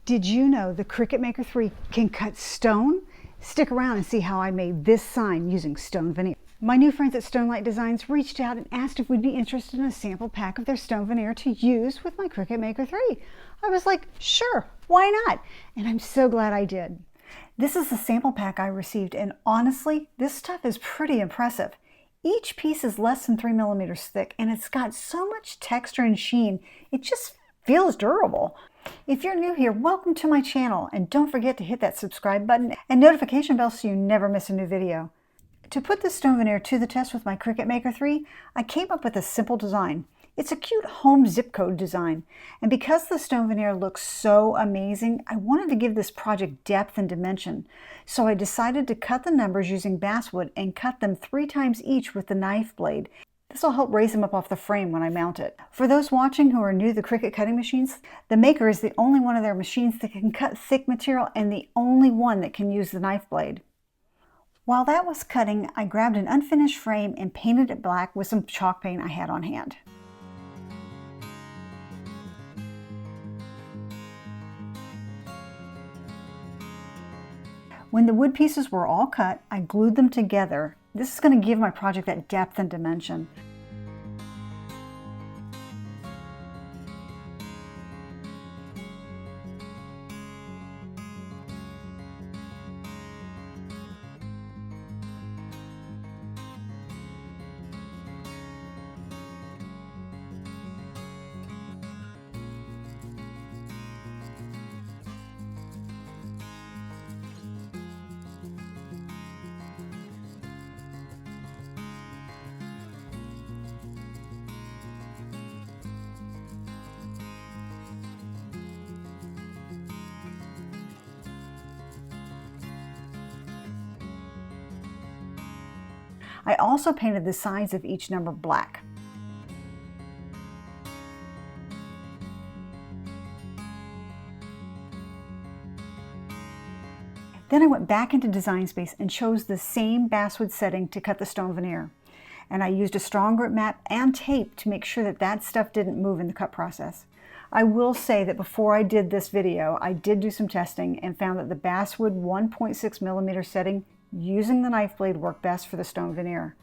Did you know the Cricut Maker 3 can cut stone? Stick around and see how I made this sign using stone veneer. My new friends at Stonelight Designs reached out and asked if we'd be interested in a sample pack of their stone veneer to use with my Cricut Maker 3. I was like, sure, why not? And I'm so glad I did. This is the sample pack I received, and honestly, this stuff is pretty impressive. Each piece is less than 3 millimeters thick, and it's got so much texture and sheen, it just feels durable. If you're new here, welcome to my channel, and don't forget to hit that subscribe button and notification bell so you never miss a new video. To put this stone veneer to the test with my Cricut Maker 3, I came up with a simple design. It's a cute home zip code design, and because the stone veneer looks so amazing, I wanted to give this project depth and dimension. So I decided to cut the numbers using basswood and cut them 3 times each with the knife blade. This will help raise them up off the frame when I mount it. For those watching who are new to the Cricut cutting machines, the Maker is the only one of their machines that can cut thick material and the only one that can use the knife blade. While that was cutting, I grabbed an unfinished frame and painted it black with some chalk paint I had on hand. When the wood pieces were all cut, I glued them together. This is going to give my project that depth and dimension. I also painted the sides of each number black. Then I went back into Design Space and chose the same basswood setting to cut the stone veneer. And I used a strong grip mat and tape to make sure that that stuff didn't move in the cut process. I will say that before I did this video, I did do some testing and found that the basswood 1.6 millimeter setting using the knife blade worked best for the stone veneer.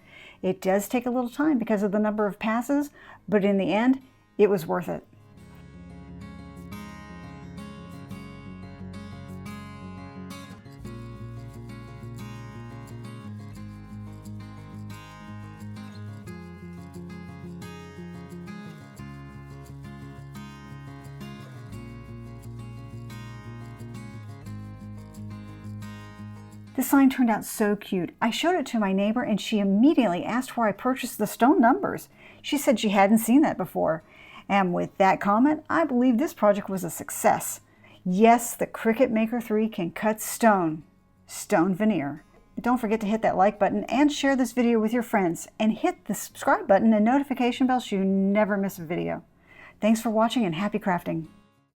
It does take a little time because of the number of passes, but in the end, it was worth it. This sign turned out so cute. I showed it to my neighbor and she immediately asked where I purchased the stone numbers. She said she hadn't seen that before. And with that comment, I believe this project was a success. Yes, the Cricut Maker 3 can cut stone veneer. Don't forget to hit that like button and share this video with your friends, and hit the subscribe button and notification bell so you never miss a video. Thanks for watching and happy crafting.